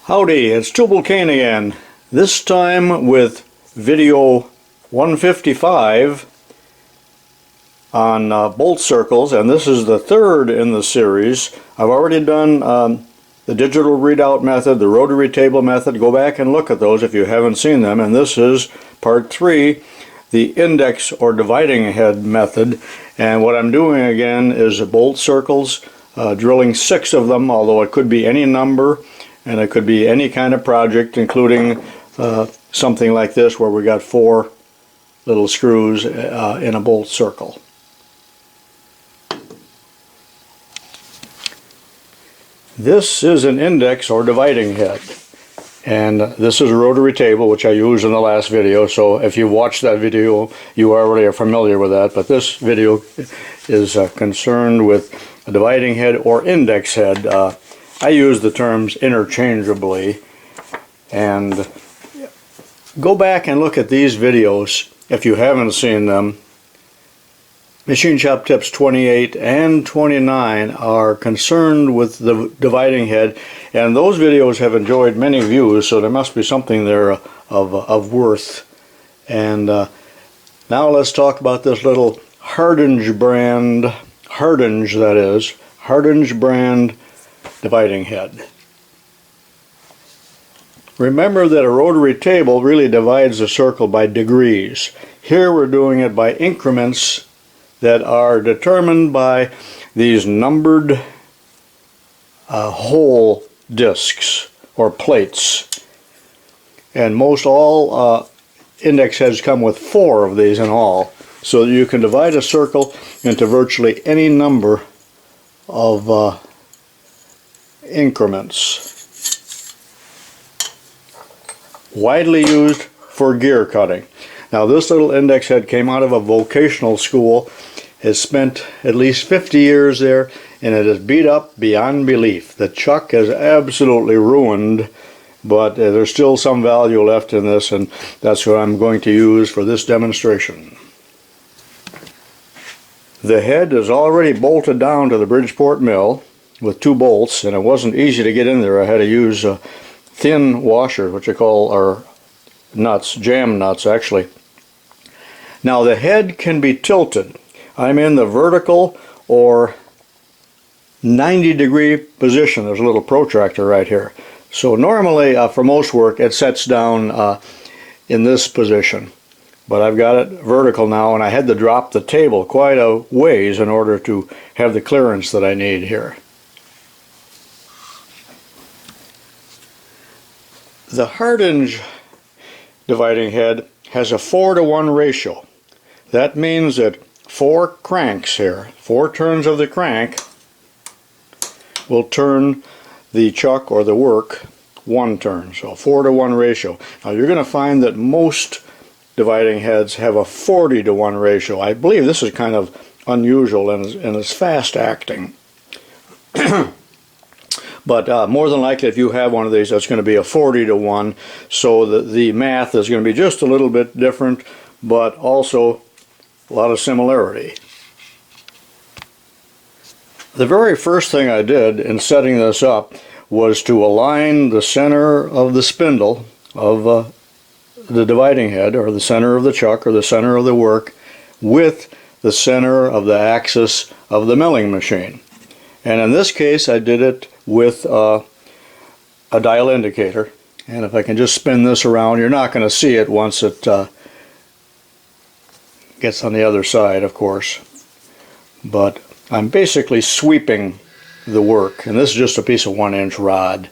Howdy, it's Tublalcain again, this time with video 155 on bolt circles, and this is the third in the series. I've already done the digital readout method, the rotary table method. Go back and look at those if you haven't seen them, and this is part 3, the index or dividing head method. And what I'm doing again is bolt circles, drilling 6 of them, although it could be any number. And it could be any kind of project, including something like this where we got 4 little screws in a bolt circle. This is an index or dividing head. And this is a rotary table, which I used in the last video. So if you watched that video, you already are familiar with that. But this video is concerned with a dividing head or index head. I use the terms interchangeably, and go back and look at these videos if you haven't seen them. Machine Shop Tips 28 and 29 are concerned with the dividing head, and those videos have enjoyed many views, so there must be something there of worth. And now let's talk about this little Hardinge brand, Hardinge brand dividing head. Remember that a rotary table really divides the circle by degrees. Here we're doing it by increments that are determined by these numbered hole discs or plates. And most all index heads come with 4 of these in all, so that you can divide a circle into virtually any number of increments. Widely used for gear cutting. Now this little index head came out of a vocational school, has spent at least 50 years there, and it is beat up beyond belief. The chuck is absolutely ruined, but there's still some value left in this, and that's what I'm going to use for this demonstration. The head is already bolted down to the Bridgeport Mill with 2 bolts, and it wasn't easy to get in there. I had to use thin washers, which I call our nuts, jam nuts actually. Now the head can be tilted. I'm in the vertical or 90-degree position. There's a little protractor right here. So normally for most work it sets down in this position. But I've got it vertical now, and I had to drop the table quite a ways in order to have the clearance that I need here. The Hardinge dividing head has a 4-to-1 ratio. That means that 4 cranks here, 4 turns of the crank, will turn the chuck or the work 1 turn. So 4-to-1 ratio. Now you're going to find that most dividing heads have a 40-to-1 ratio. I believe this is kind of unusual and it's fast acting. But more than likely, if you have one of these, that's going to be a 40-to-1, so the math is going to be just a little bit different, but also a lot of similarity. The very first thing I did in setting this up was to align the center of the spindle of the dividing head, or the center of the chuck, or the center of the work, with the center of the axis of the milling machine. And in this case I did it with a dial indicator, and if I can just spin this around, you're not going to see it once it gets on the other side, of course, but I'm basically sweeping the work, and this is just a piece of 1-inch rod,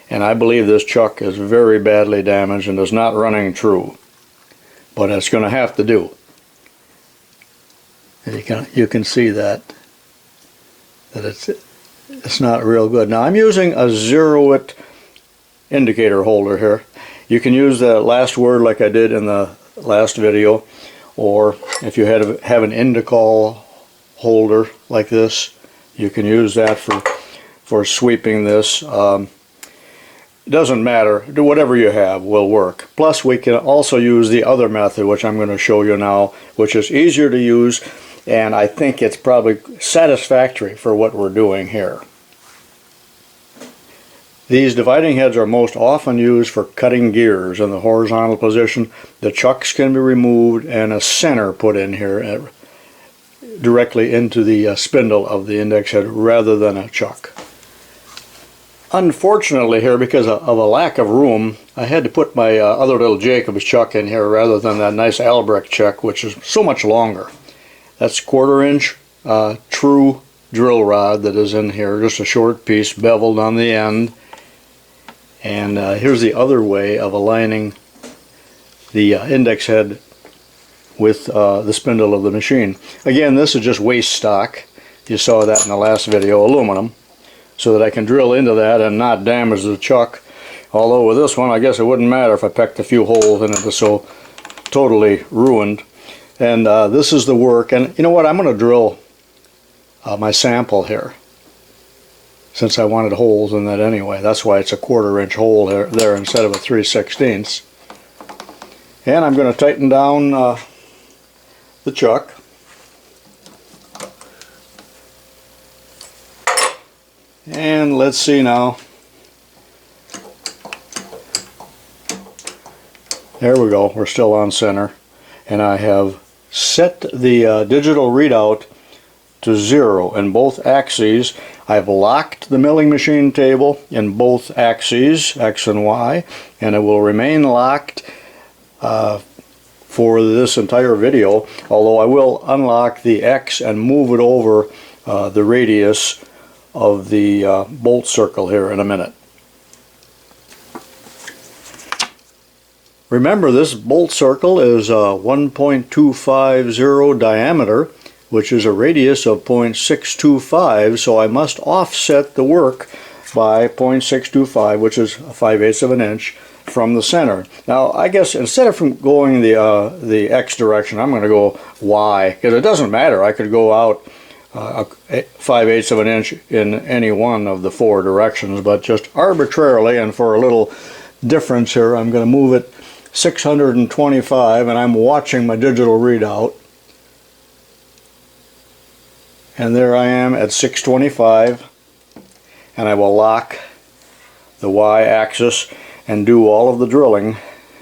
and I believe this chuck is very badly damaged and is not running true, but it's going to have to do. You can see that it's not real good. Now I'm using a 0-wit indicator holder here. You can use the last word like I did in the last video, or if you have an indicol holder like this, you can use that for sweeping this. It doesn't matter, whatever you have will work. Plus we can also use the other method, which I'm going to show you now, which is easier to use, and I think it's probably satisfactory for what we're doing here. These dividing heads are most often used for cutting gears in the horizontal position. The chucks can be removed and a center put in here directly into the spindle of the index head rather than a chuck. Unfortunately here, because of a lack of room, I had to put my other little Jacob's chuck in here rather than that nice Labrecque chuck, which is so much longer. That's 1/4 inch true drill rod that is in here, just a short piece beveled on the end. And here's the other way of aligning the index head with the spindle of the machine. Again, this is just waste stock. You saw that in the last video, aluminum, so that I can drill into that and not damage the chuck. Although with this one, I guess it wouldn't matter if I pecked a few holes in it. It's so totally ruined. And this is the work. And you know what? I'm going to drill my sample here, since I wanted holes in that anyway. That's why it's a 1/4 inch hole there instead of a 3/16. And I'm going to tighten down the chuck. And let's see now. There we go. We're still on center. And I have set the digital readout to 0 in both axes. I've locked the milling machine table in both axes, X and Y, and it will remain locked for this entire video, although I will unlock the X and move it over the radius of the bolt circle here in a minute. Remember, this bolt circle is 1.250 diameter, which is a radius of 0.625, so I must offset the work by 0.625, which is 5/8 of an inch, from the center. Now, I guess instead of going the X direction, I'm going to go Y, because it doesn't matter. I could go out 5/8 of an inch in any one of the 4 directions, but just arbitrarily and for a little difference here, I'm going to move it 625, and I'm watching my digital readout. And there I am at 625, and I will lock the Y-axis and do all of the drilling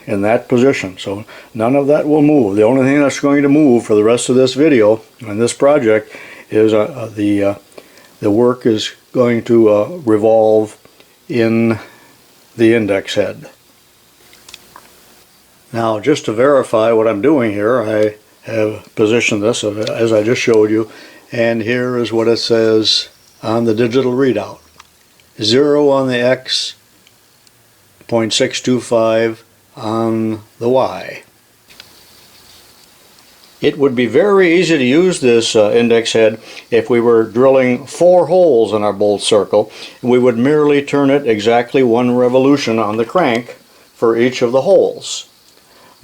in that position. So none of that will move. The only thing that's going to move for the rest of this video and this project is the work is going to revolve in the index head. Now, just to verify what I'm doing here, I have positioned this as I just showed you. And here is what it says on the digital readout. 0 on the X, 0.625 on the Y. It would be very easy to use this index head if we were drilling 4 holes in our bolt circle. We would merely turn it exactly 1 revolution on the crank for each of the holes.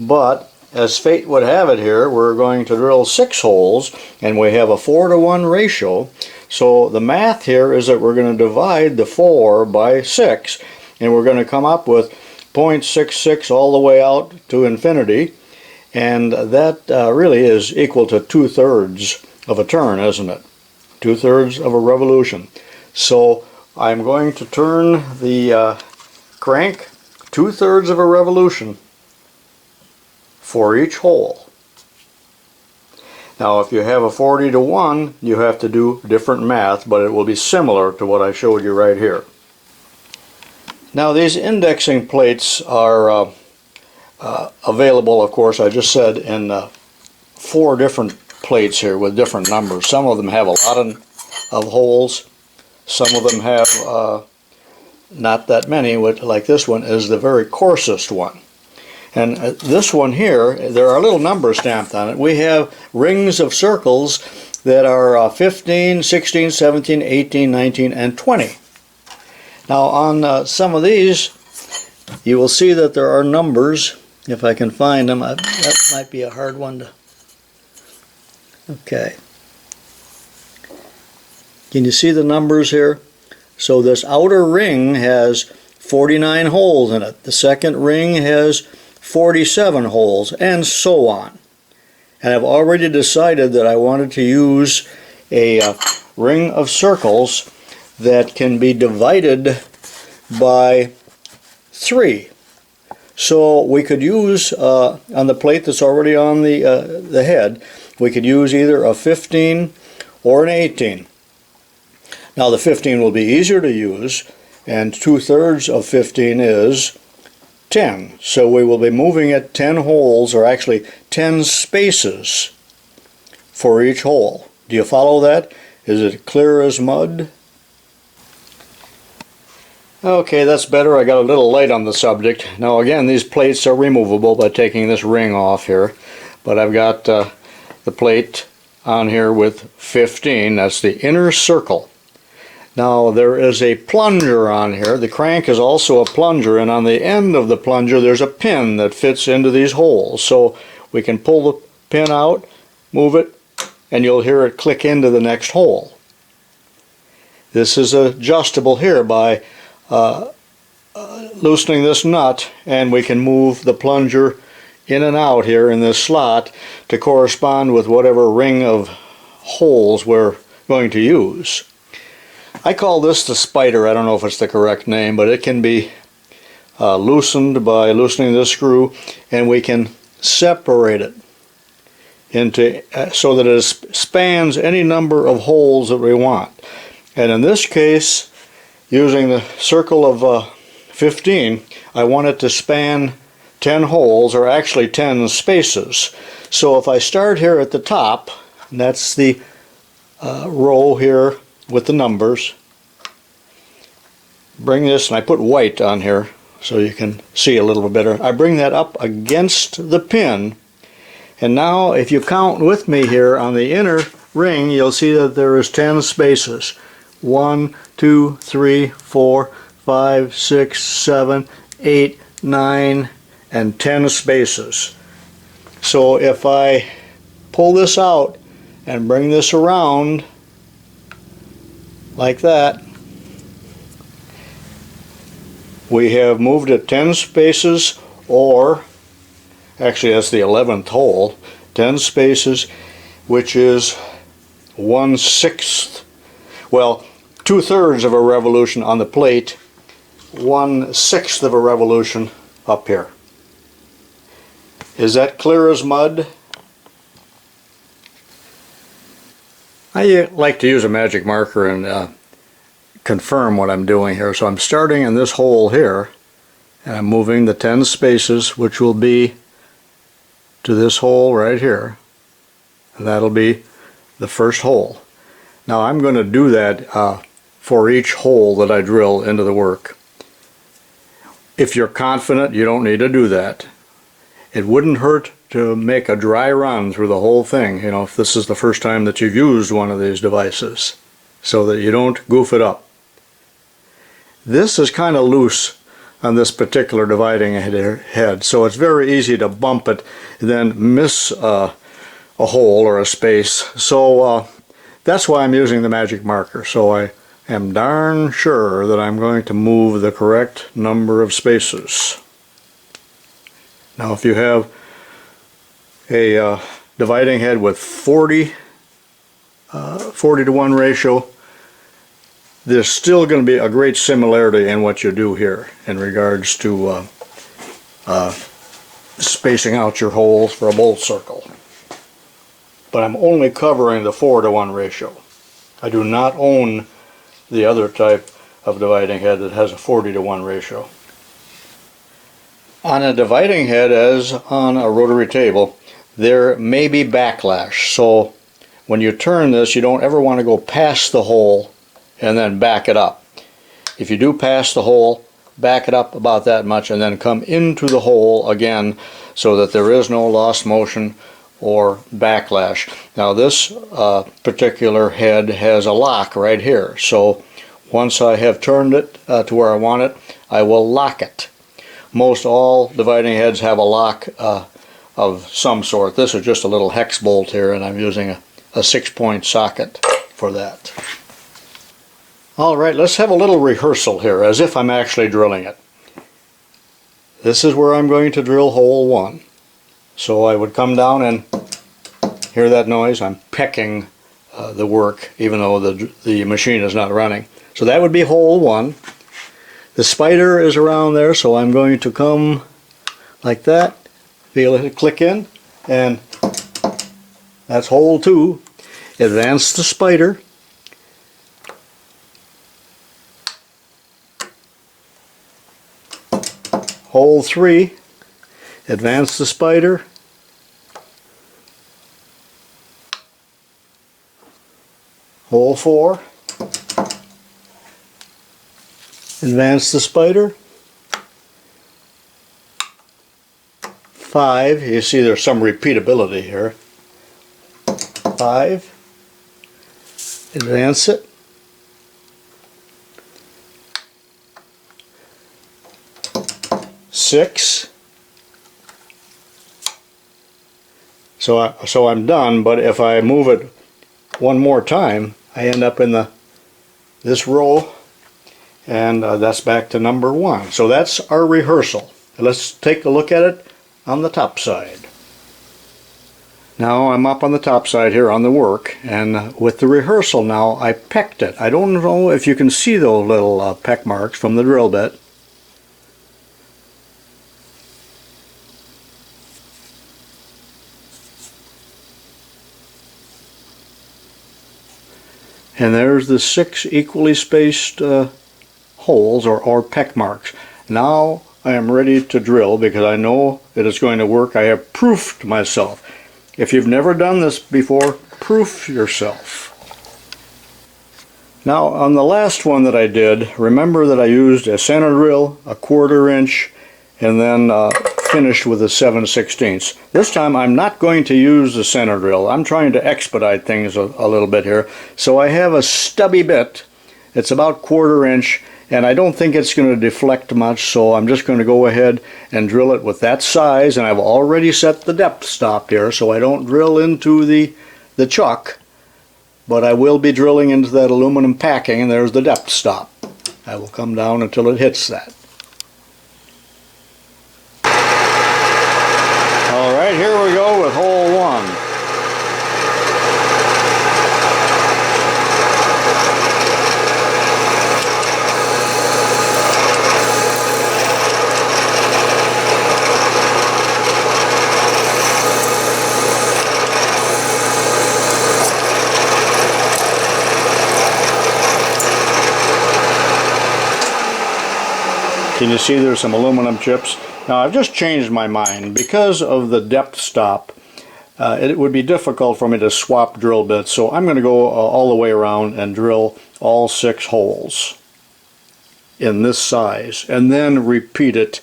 But as fate would have it here, we're going to drill 6 holes, and we have a 4-to-1 ratio. So the math here is that we're going to divide the 4 by 6, and we're going to come up with 0.66 all the way out to infinity, and that really is equal to 2/3 of a turn, isn't it? 2/3 of a revolution. So I'm going to turn the crank 2/3 of a revolution for each hole. Now, if you have a 40-to-1, you have to do different math, but it will be similar to what I showed you right here. Now, these indexing plates are available, of course, I just said, in 4 different plates here with different numbers. Some of them have a lot of holes. Some of them have not that many, like this one is the very coarsest one. And this one here, there are little numbers stamped on it. We have rings of circles that are 15, 16, 17, 18, 19, and 20. Now on some of these, you will see that there are numbers. If I can find them, that might be a hard one to... Okay. Can you see the numbers here? So this outer ring has 49 holes in it. The second ring has 47 holes, and so on. And I've already decided that I wanted to use a ring of circles that can be divided by 3. So we could use, on the plate that's already on the head, we could use either a 15 or an 18. Now the 15 will be easier to use, and 2/3 of 15 is 10. So we will be moving it 10 holes, or actually 10 spaces for each hole. Do you follow that? Is it clear as mud? Okay, that's better. I got a little light on the subject. Now again, these plates are removable by taking this ring off here, but I've got the plate on here with 15. That's the inner circle. Now there is a plunger on here. The crank is also a plunger, and on the end of the plunger there's a pin that fits into these holes. So we can pull the pin out, move it, and you'll hear it click into the next hole. This is adjustable here by loosening this nut, and we can move the plunger in and out here in this slot to correspond with whatever ring of holes we're going to use. I call this the spider. I don't know if it's the correct name, but it can be loosened by loosening this screw, and we can separate it into so that it spans any number of holes that we want. And in this case, using the circle of 15, I want it to span 10 holes, or actually 10 spaces. So if I start here at the top, and that's the row here with the numbers, bring this, and I put white on here so you can see a little bit better. I bring that up against the pin, and now if you count with me here on the inner ring, you'll see that there is 10 spaces. 1, 2, 3, 4, 5, 6, 7, 8, 9, and 10 spaces. So if I pull this out and bring this around like that, we have moved it 10 spaces, or actually that's the 11th hole, 10 spaces, which is 1/6, well, 2/3 of a revolution on the plate, 1/6 of a revolution up here. Is that clear as mud? I like to use a magic marker and confirm what I'm doing here. So I'm starting in this hole here, and I'm moving the 10 spaces, which will be to this hole right here, and that'll be the first hole. Now I'm going to do that for each hole that I drill into the work. If you're confident, you don't need to do that. It wouldn't hurt to make a dry run through the whole thing, you know, if this is the first time that you've used one of these devices, so that you don't goof it up. This is kind of loose on this particular dividing head, so it's very easy to bump it and then miss a hole or a space. So that's why I'm using the magic marker, so I am darn sure that I'm going to move the correct number of spaces. Now if you have a dividing head with 40 to 1 ratio, there's still going to be a great similarity in what you do here in regards to spacing out your holes for a bolt circle. But I'm only covering the 4 to 1 ratio. I do not own the other type of dividing head that has a 40 to 1 ratio. On a dividing head, as on a rotary table, there may be backlash. So when you turn this, you don't ever want to go past the hole and then back it up. If you do pass the hole, back it up about that much and then come into the hole again so that there is no lost motion or backlash. Now this particular head has a lock right here, so once I have turned it to where I want it, I will lock it. Most all dividing heads have a lock of some sort. This is just a little hex bolt here, and I'm using a 6-point socket for that. Alright, let's have a little rehearsal here, as if I'm actually drilling it. This is where I'm going to drill hole 1. So I would come down and hear that noise. I'm pecking the work, even though the machine is not running. So that would be hole 1. The spider is around there, so I'm going to come like that, feel it click in, and that's hole 2. Advance the spider. Hole 3, advance the spider. Hole 4, advance the spider. 5, you see there's some repeatability here. 5, advance it. 6. So I'm done, but if I move it one more time, I end up in this row, and that's back to number 1. So that's our rehearsal. Let's take a look at it on the top side. Now I'm up on the top side here on the work, and with the rehearsal now I pecked it. I don't know if you can see those little peck marks from the drill bit. And there's the 6 equally spaced holes or peck marks. Now I am ready to drill because I know it is going to work. I have proofed myself. If you've never done this before, proof yourself. Now on the last one that I did, remember that I used a center drill, a 1/4 inch, and then finished with a 7/16. This time I'm not going to use the center drill. I'm trying to expedite things a little bit here. So I have a stubby bit. It's about 1/4 inch, and I don't think it's going to deflect much, so I'm just going to go ahead and drill it with that size. And I've already set the depth stop here, so I don't drill into the chuck, but I will be drilling into that aluminum packing, and there's the depth stop. I will come down until it hits that. Alright, here we go with hole 1. Can you see there's some aluminum chips? Now I've just changed my mind. Because of the depth stop, it would be difficult for me to swap drill bits, so I'm going to go all the way around and drill all 6 holes in this size, and then repeat it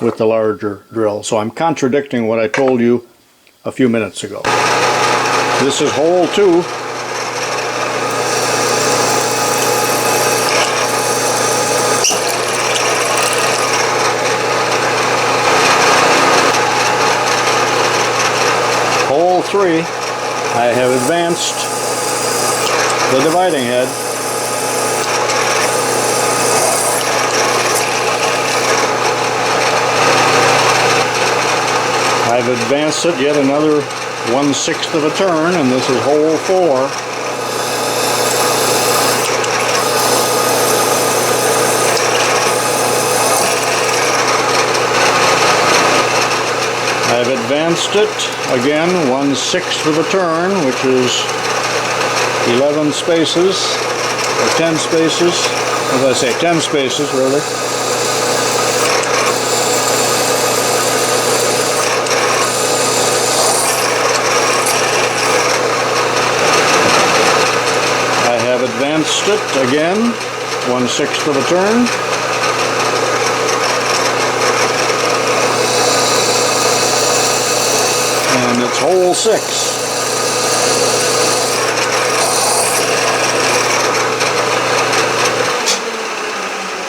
with the larger drill. So I'm contradicting what I told you a few minutes ago. This is hole 2. Hole 3, I have advanced the dividing head. I've advanced it yet another 1/6 of a turn, and this is hole 4. I've advanced it again 1/6 of a turn, which is 11 spaces, or 10 spaces, as I say, 10 spaces really. I have advanced it again 1/6 of a turn. And it's hole 6.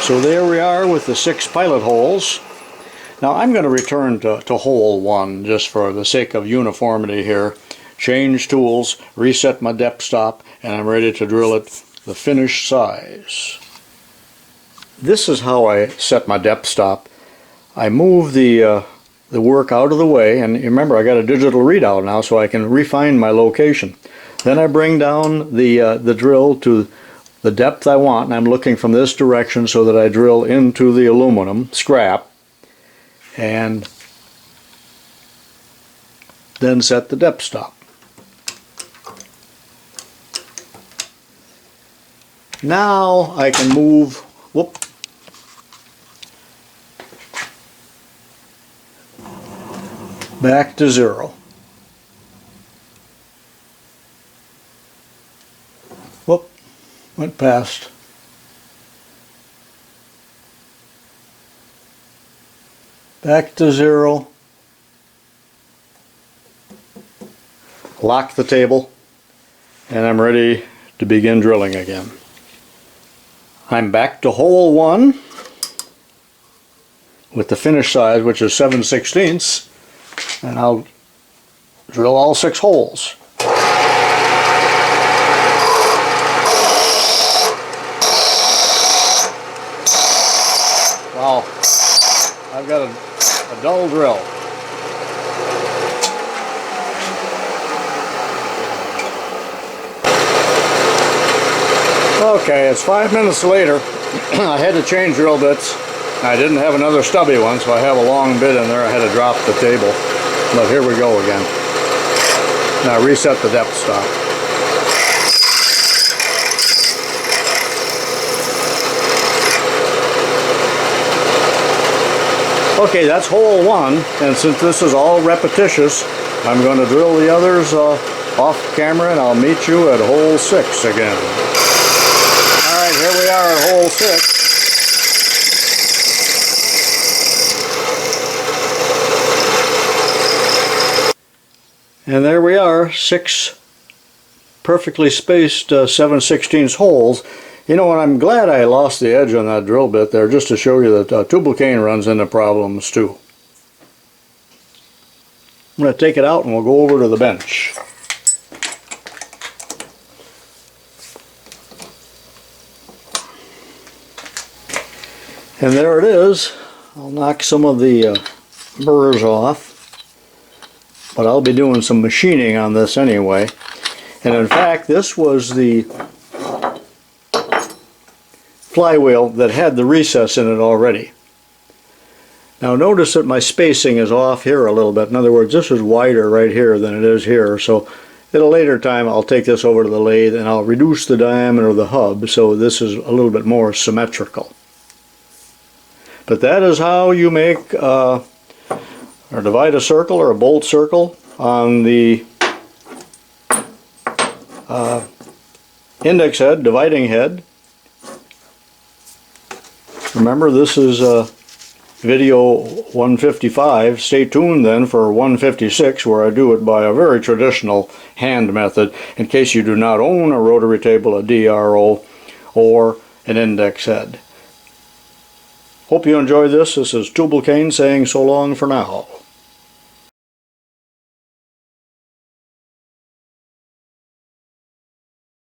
So there we are with the 6 pilot holes. Now I'm going to return to hole 1 just for the sake of uniformity here. Change tools, reset my depth stop, and I'm ready to drill it the finished size. This is how I set my depth stop. I move the work out of the way, and remember I got a digital readout now so I can refine my location. Then I bring down the drill to the depth I want, and I'm looking from this direction so that I drill into the aluminum scrap, and then set the depth stop. Now I can move, whoop, back to 0. Whoop, went past. Back to 0. Lock the table, and I'm ready to begin drilling again. I'm back to hole 1 with the finish size, which is 7/16, and I'll drill all 6 holes. Wow, I've got a dull drill. Okay, it's 5 minutes later. I had to change drill bits. I didn't have another stubby one, so I have a long bit in there. I had to drop the table. But here we go again. Now reset the depth stop. Okay, that's hole 1, and since this is all repetitious, I'm going to drill the others off camera, and I'll meet you at hole 6 again. Alright, here we are at hole 6. And there we are, 6 perfectly spaced 7/16 holes. You know what, I'm glad I lost the edge on that drill bit there, just to show you that Tublalcain runs into problems too. I'm going to take it out and we'll go over to the bench. And there it is. I'll knock some of the burrs off, but I'll be doing some machining on this anyway. And in fact, this was the flywheel that had the recess in it already. Now notice that my spacing is off here a little bit. In other words, this is wider right here than it is here. So at a later time I'll take this over to the lathe and I'll reduce the diameter of the hub so this is a little bit more symmetrical. But that is how you make or divide a circle or a bolt circle on the index head, dividing head. Remember, this is video 155. Stay tuned then for 156, where I do it by a very traditional hand method in case you do not own a rotary table, a DRO, or an index head. Hope you enjoy this. This is Tublalcain saying so long for now.